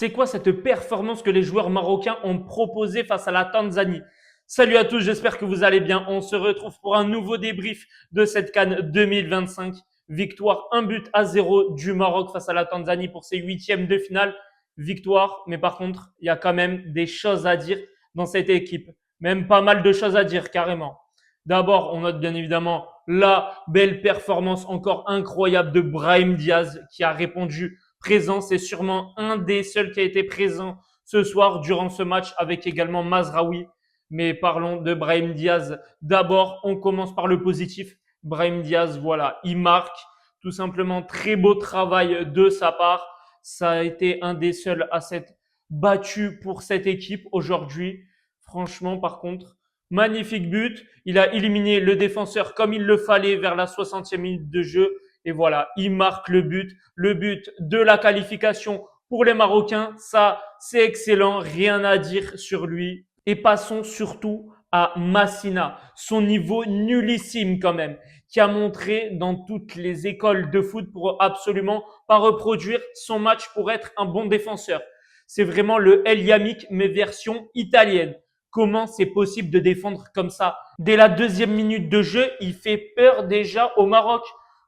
C'est quoi cette performance que les joueurs marocains ont proposée face à la Tanzanie? Salut à tous, j'espère que vous allez bien. On se retrouve pour un nouveau débrief de cette CAN 2025. Victoire 1-0 du Maroc face à la Tanzanie pour ses huitièmes de finale. Victoire, mais par contre, il y a quand même des choses à dire dans cette équipe. Même pas mal de choses à dire, carrément. D'abord, on note bien évidemment la belle performance encore incroyable de Brahim Diaz qui a répondu présent. C'est sûrement un des seuls qui a été présent ce soir durant ce match avec également Mazraoui. Mais parlons de Brahim Diaz. D'abord, on commence par le positif. Brahim Diaz, voilà, il marque tout simplement très beau travail de sa part. Ça a été un des seuls à s'être battu pour cette équipe aujourd'hui. Franchement, par contre, magnifique but. Il a éliminé le défenseur comme il le fallait vers la 60e minute de jeu. Et voilà, il marque le but de la qualification pour les Marocains. Ça, c'est excellent, rien à dire sur lui. Et passons surtout à Massina, son niveau nullissime quand même, qui a montré dans toutes les écoles de foot pour absolument pas reproduire son match pour être un bon défenseur. C'est vraiment le El Yamik, mais version italienne. Comment c'est possible de défendre comme ça? Dès la deuxième minute de jeu, il fait peur déjà au Maroc.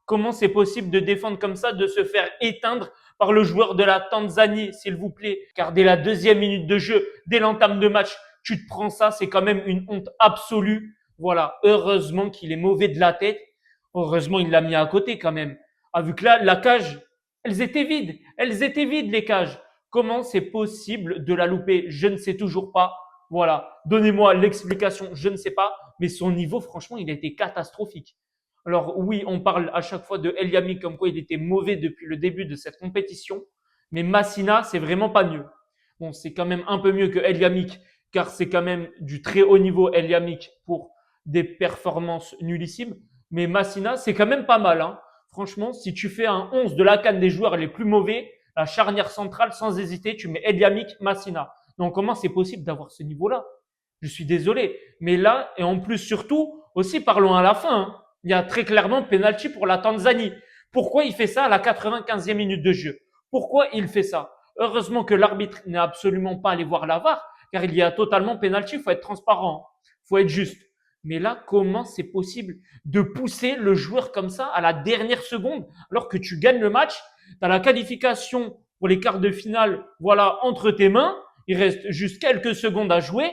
Comment c'est possible de défendre comme ça, de se faire éteindre par le joueur de la Tanzanie, s'il vous plaît? Car dès la deuxième minute de jeu, dès l'entame de match, tu te prends ça, c'est quand même une honte absolue. Voilà, heureusement qu'il est mauvais de la tête. Heureusement, il l'a mis à côté quand même. Ah, vu que là, la cage, elles étaient vides. Elles étaient vides, les cages. Comment c'est possible de la louper? Je ne sais toujours pas. Voilà, donnez-moi l'explication, je ne sais pas. Mais son niveau, franchement, il a été catastrophique. Alors oui, on parle à chaque fois de El Yami comme quoi il était mauvais depuis le début de cette compétition. Mais Massina, c'est vraiment pas mieux. Bon, c'est quand même un peu mieux que El Yamik, car c'est quand même du très haut niveau El Yamik pour des performances nullissimes. Mais Massina, c'est quand même pas mal. Hein. Franchement, si tu fais un 11 de la canne des joueurs les plus mauvais, la charnière centrale, sans hésiter, tu mets El Yamik, Massina. Donc comment c'est possible d'avoir ce niveau-là? Je suis désolé. Mais là, et en plus surtout, aussi parlons à la fin, hein, il y a très clairement penalty pour la Tanzanie. Pourquoi il fait ça à la 95e minute de jeu? Pourquoi il fait ça? Heureusement que l'arbitre n'est absolument pas allé voir la VAR, car il y a totalement penalty, il faut être transparent, il faut être juste. Mais là, comment c'est possible de pousser le joueur comme ça à la dernière seconde, alors que tu gagnes le match, tu as la qualification pour les quarts de finale, voilà, entre tes mains, il reste juste quelques secondes à jouer,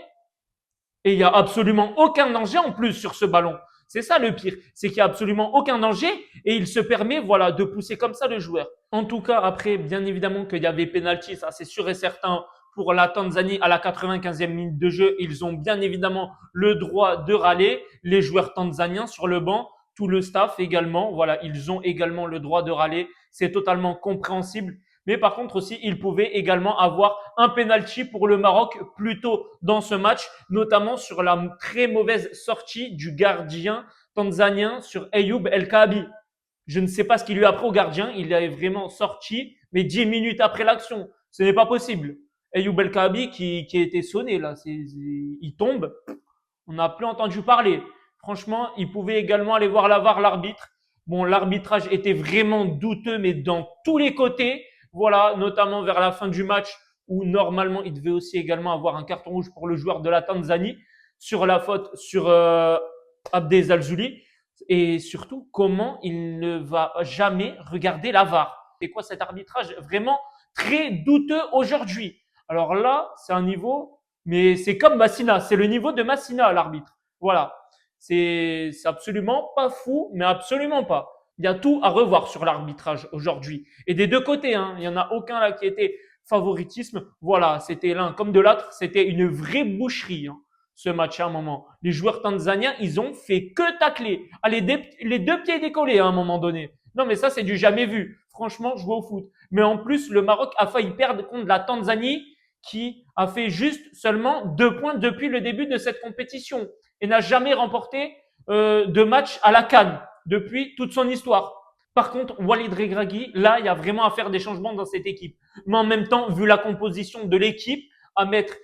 et il n'y a absolument aucun danger en plus sur ce ballon. C'est ça le pire, c'est qu'il n'y a absolument aucun danger et il se permet voilà de pousser comme ça le joueur. En tout cas, après, bien évidemment qu'il y avait pénalty, ça c'est sûr et certain pour la Tanzanie à la 95e minute de jeu. Ils ont bien évidemment le droit de râler, les joueurs tanzaniens sur le banc, tout le staff également, voilà, ils ont également le droit de râler. C'est totalement compréhensible. Mais par contre aussi, il pouvait également avoir un penalty pour le Maroc plus tôt dans ce match, notamment sur la très mauvaise sortie du gardien tanzanien sur Ayoub El Kaabi. Je ne sais pas ce qu'il lui a pris au gardien, il est vraiment sorti, mais 10 minutes après l'action. Ce n'est pas possible. Ayoub El Kaabi qui a été sonné là, il tombe, on n'a plus entendu parler. Franchement, il pouvait également aller voir la VAR, l'arbitre. Bon, l'arbitrage était vraiment douteux, mais dans tous les côtés. Voilà, notamment vers la fin du match où normalement il devait aussi également avoir un carton rouge pour le joueur de la Tanzanie sur la faute sur Abdel Zalzouli. Et surtout, comment il ne va jamais regarder la VAR? C'est quoi cet arbitrage vraiment très douteux aujourd'hui? Alors là, c'est un niveau, mais c'est comme Massina, c'est le niveau de Massina, l'arbitre. Voilà, c'est absolument pas fou, mais absolument pas. Il y a tout à revoir sur l'arbitrage aujourd'hui. Et des deux côtés, hein, il n'y en a aucun là qui était favoritisme. Voilà, c'était l'un comme de l'autre. C'était une vraie boucherie, hein, ce match à un moment. Les joueurs tanzaniens, ils ont fait que tacler. Allez, les deux pieds décollés à un moment donné. Non, mais ça, c'est du jamais vu. Franchement, jouer au foot. Mais en plus, le Maroc a failli perdre contre la Tanzanie qui a fait juste seulement 2 points depuis le début de cette compétition et n'a jamais remporté de match à la CAN depuis toute son histoire. Par contre, Walid Regragui, là, il y a vraiment à faire des changements dans cette équipe. Mais en même temps, vu la composition de l'équipe, à mettre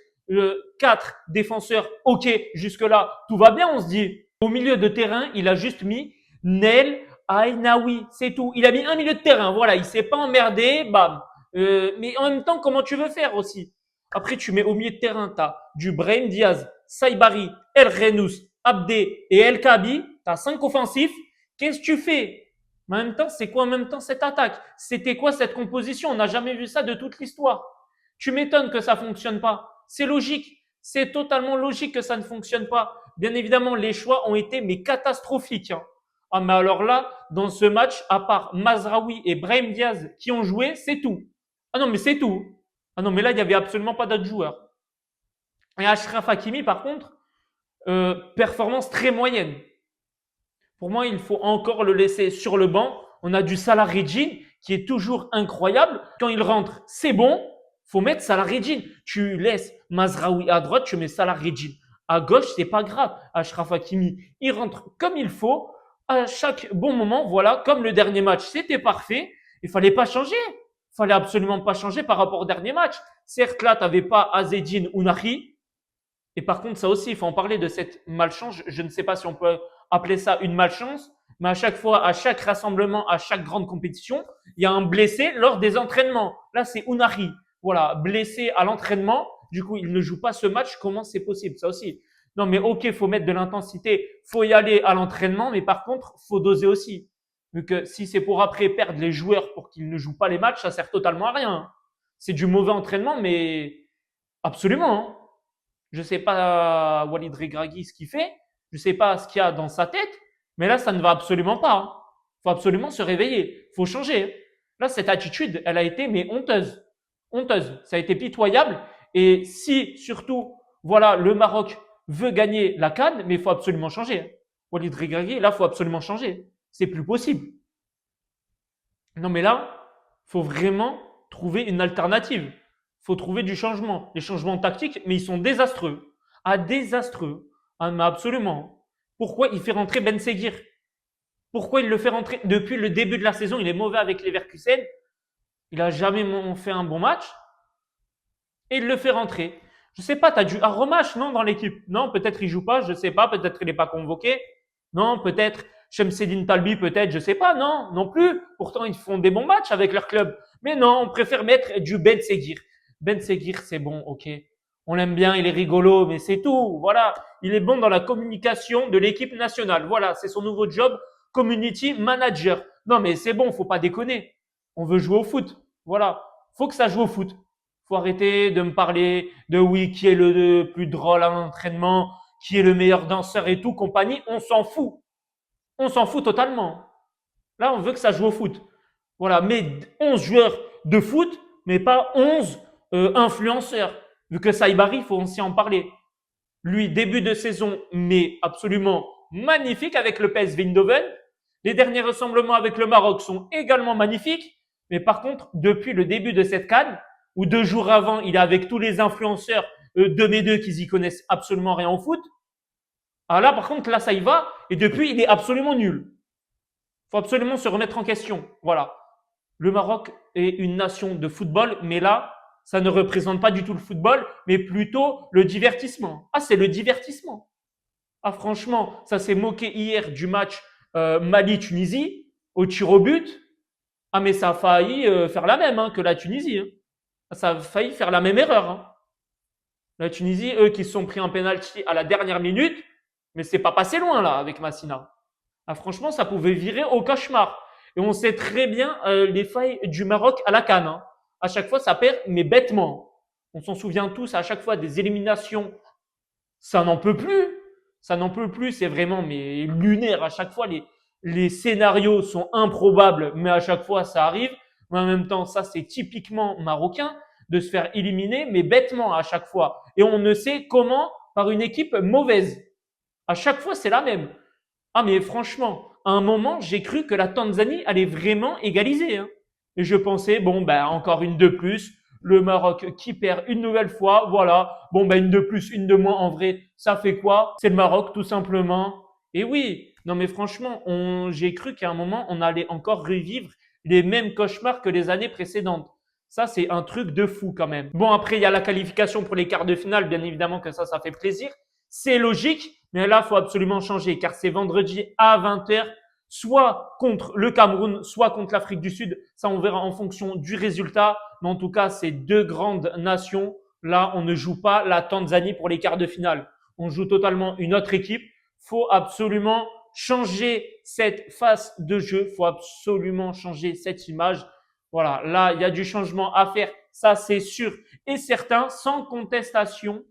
4 défenseurs, ok, jusque-là, tout va bien, on se dit. Au milieu de terrain, il a juste mis Nel Ainaoui, c'est tout. Il a mis un milieu de terrain, voilà, il s'est pas emmerdé, bam. Mais en même temps, comment tu veux faire aussi? Après, tu mets au milieu de terrain, tu as du Brahim Diaz, Saibari, El Renous, Abdé et El Kabi. Tu as 5 offensifs. Qu'est-ce que tu fais? Mais en même temps, c'est quoi en même temps cette attaque? C'était quoi cette composition? On n'a jamais vu ça de toute l'histoire. Tu m'étonnes que ça fonctionne pas. C'est logique. C'est totalement logique que ça ne fonctionne pas. Bien évidemment, les choix ont été mais catastrophiques, hein. Ah, mais alors là, dans ce match, à part Mazraoui et Brahim Diaz qui ont joué, c'est tout. Ah non, mais c'est tout. Ah non, mais là, il n'y avait absolument pas d'autres joueurs. Et Ashraf Hakimi, par contre, performance très moyenne. Pour moi, il faut encore le laisser sur le banc. On a du Salah Redjin qui est toujours incroyable. Quand il rentre, c'est bon. Faut mettre Salah Redjin. Tu laisses Mazraoui à droite, tu mets Salah Redjin. À gauche, c'est pas grave. Ashraf Hakimi, il rentre comme il faut. À chaque bon moment, voilà, comme le dernier match, c'était parfait. Il fallait pas changer. Il fallait absolument pas changer par rapport au dernier match. Certes, là, tu n'avais pas Azedine ou Nahi. Et par contre, ça aussi, il faut en parler de cette malchance. Je ne sais pas si on peut appeler ça une malchance, mais à chaque fois, à chaque rassemblement, à chaque grande compétition, il y a un blessé lors des entraînements. Là, c'est Unari. Voilà, blessé à l'entraînement. Du coup, il ne joue pas ce match. Comment c'est possible? Ça aussi. Non, mais ok, faut mettre de l'intensité. Faut y aller à l'entraînement, mais par contre, faut doser aussi. Vu que si c'est pour après perdre les joueurs pour qu'ils ne jouent pas les matchs, ça sert totalement à rien. C'est du mauvais entraînement, mais absolument, hein. Je sais pas Walid Regragui ce qu'il fait, je sais pas ce qu'il y a dans sa tête, mais là, ça ne va absolument pas, hein. Faut absolument se réveiller, faut changer. Là, cette attitude, elle a été mais honteuse, honteuse. Ça a été pitoyable. Et si surtout, voilà, le Maroc veut gagner la CAN, mais il faut absolument changer. Walid Regragui, là, faut absolument changer. C'est plus possible. Non, mais là, faut vraiment trouver une alternative. Faut trouver du changement. Les changements tactiques, mais ils sont désastreux. Ah, désastreux. Ah, mais absolument. Pourquoi il fait rentrer Ben Seguir? Pourquoi il le fait rentrer? Depuis le début de la saison, il est mauvais avec les Leverkusen. Il a jamais fait un bon match. Et il le fait rentrer. Je sais pas, t'as du Aromache, non, dans l'équipe? Non, peut-être il joue pas, je sais pas, peut-être il n'est pas convoqué. Non, peut-être Shemseddine Talbi, peut-être, je sais pas, non, non plus. Pourtant, ils font des bons matchs avec leur club. Mais non, on préfère mettre du Ben Seguir. Ben Seguir, c'est bon, ok. On l'aime bien, il est rigolo, mais c'est tout. Voilà. Il est bon dans la communication de l'équipe nationale. Voilà, c'est son nouveau job, community manager. Non, mais c'est bon, faut pas déconner. On veut jouer au foot. Voilà. Faut que ça joue au foot. Faut arrêter de me parler de oui, qui est le plus drôle à l'entraînement, qui est le meilleur danseur et tout, compagnie. On s'en fout. On s'en fout totalement. Là, on veut que ça joue au foot. Voilà, mais 11 joueurs de foot, mais pas 11 influenceurs. Vu que Saibari, il faut aussi en parler. Lui, début de saison, mais absolument magnifique avec le PSV Eindhoven. Les derniers rassemblements avec le Maroc sont également magnifiques. Mais par contre, depuis le début de cette CAN, ou 2 jours avant, il est avec tous les influenceurs de mes deux qui y connaissent absolument rien au foot. Ah là, par contre, là, ça y va. Et depuis, il est absolument nul. Il faut absolument se remettre en question. Voilà. Le Maroc est une nation de football, mais là, ça ne représente pas du tout le football, mais plutôt le divertissement. Ah, c'est le divertissement. Ah, franchement, ça s'est moqué hier du match Mali-Tunisie, au tir au but. Ah, mais ça a failli faire la même que la Tunisie, hein. Ça a failli faire la même erreur, hein. La Tunisie, eux, qui se sont pris un penalty à la dernière minute, mais c'est pas passé loin là avec Massina. Ah, franchement, ça pouvait virer au cauchemar. Et on sait très bien les failles du Maroc à la CAN, hein. À chaque fois, ça perd, mais bêtement. On s'en souvient tous à chaque fois des éliminations. Ça n'en peut plus. Ça n'en peut plus. C'est vraiment mais lunaire. À chaque fois, les scénarios sont improbables, mais à chaque fois, ça arrive. Mais en même temps, ça, c'est typiquement marocain de se faire éliminer, mais bêtement à chaque fois. Et on ne sait comment par une équipe mauvaise. À chaque fois, c'est la même. Ah, mais franchement, à un moment, j'ai cru que la Tanzanie allait vraiment égaliser, hein. Et je pensais, bon, ben, encore une de plus. Le Maroc qui perd une nouvelle fois, voilà. Bon, ben, une de plus, une de moins, en vrai, ça fait quoi? C'est le Maroc, tout simplement. Et oui, non, mais franchement, j'ai cru qu'à un moment, on allait encore revivre les mêmes cauchemars que les années précédentes. Ça, c'est un truc de fou quand même. Bon, après, il y a la qualification pour les quarts de finale. Bien évidemment que ça fait plaisir. C'est logique, mais là, il faut absolument changer car c'est vendredi à 20h, soit contre le Cameroun, soit contre l'Afrique du Sud. Ça, on verra en fonction du résultat. Mais en tout cas, ces deux grandes nations, là, on ne joue pas la Tanzanie pour les quarts de finale. On joue totalement une autre équipe. Faut absolument changer cette face de jeu. Faut absolument changer cette image. Voilà, là, il y a du changement à faire. Ça, c'est sûr et certain, sans contestation.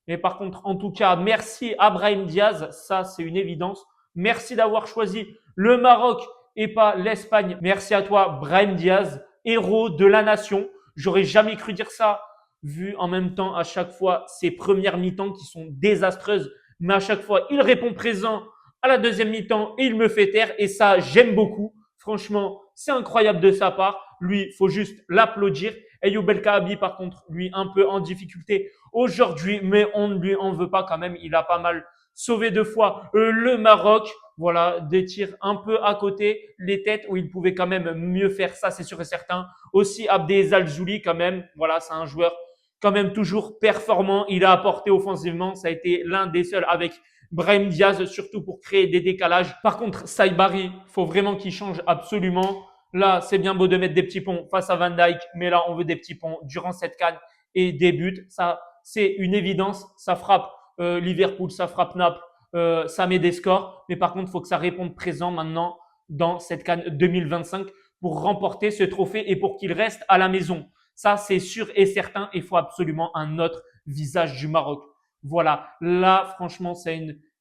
Mais par contre, en tout cas, merci à Brahim Diaz. Ça, c'est une évidence. Merci d'avoir choisi le Maroc et pas l'Espagne. Merci à toi, Brahim Diaz, héros de la nation. J'aurais jamais cru dire ça, vu en même temps à chaque fois ses premières mi-temps qui sont désastreuses. Mais à chaque fois, il répond présent à la deuxième mi-temps et il me fait taire. Et ça, j'aime beaucoup. Franchement, c'est incroyable de sa part. Lui, il faut juste l'applaudir. Ayoub El Kaabi, par contre, lui, un peu en difficulté aujourd'hui, mais on ne lui en veut pas quand même. Il a pas mal sauvé deux fois le Maroc. Voilà, des tirs un peu à côté, les têtes où il pouvait quand même mieux faire, ça c'est sûr et certain. Aussi Abdel Alzouli quand même, voilà, c'est un joueur quand même toujours performant. Il a apporté offensivement, ça a été l'un des seuls avec Brahim Diaz, surtout pour créer des décalages. Par contre, Saibari, faut vraiment qu'il change absolument. Là, c'est bien beau de mettre des petits ponts face à Van Dijk, mais là, on veut des petits ponts durant cette CAN et des buts. Ça, c'est une évidence. Ça frappe Liverpool, ça frappe Naples, ça met des scores. Mais par contre, il faut que ça réponde présent maintenant dans cette CAN 2025 pour remporter ce trophée et pour qu'il reste à la maison. Ça, c'est sûr et certain. Il faut absolument un autre visage du Maroc. Voilà. Là, franchement, c'est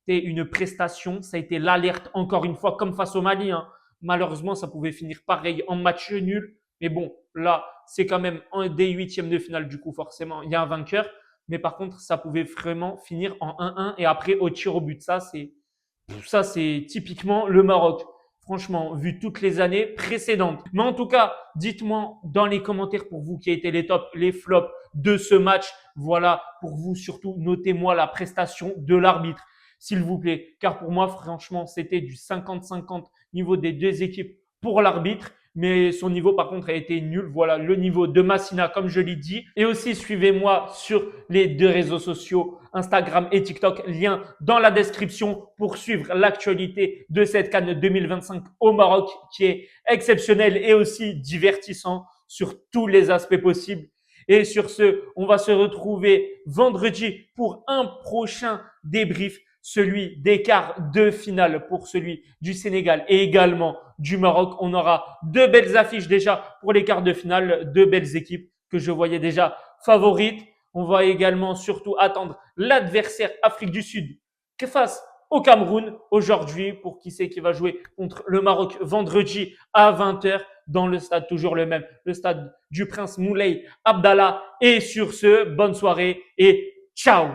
une prestation. Ça a été l'alerte encore une fois, comme face au Mali. Hein. Malheureusement, ça pouvait finir pareil en match nul. Mais bon, là, c'est quand même un des huitièmes de finale. Du coup, forcément, il y a un vainqueur. Mais par contre, ça pouvait vraiment finir en 1-1 et après au tir au but. Ça, c'est typiquement le Maroc. Franchement, vu toutes les années précédentes. Mais en tout cas, dites-moi dans les commentaires pour vous qui a été les tops, les flops de ce match. Voilà, pour vous surtout, notez-moi la prestation de l'arbitre, s'il vous plaît. Car pour moi, franchement, c'était du 50-50 niveau des deux équipes pour l'arbitre. Mais son niveau, par contre, a été nul. Voilà, le niveau de Massina, comme je l'ai dit. Et aussi, suivez-moi sur les deux réseaux sociaux, Instagram et TikTok. Lien dans la description pour suivre l'actualité de cette CAN 2025 au Maroc, qui est exceptionnelle et aussi divertissant sur tous les aspects possibles. Et sur ce, on va se retrouver vendredi pour un prochain débrief, celui des quarts de finale pour celui du Sénégal et également du Maroc. On aura deux belles affiches déjà pour les quarts de finale, deux belles équipes que je voyais déjà favorites. On va également surtout attendre l'adversaire Afrique du Sud face au Cameroun aujourd'hui pour qui c'est qui va jouer contre le Maroc vendredi à 20h dans le stade toujours le même, le stade du Prince Moulay Abdallah. Et sur ce, bonne soirée et ciao!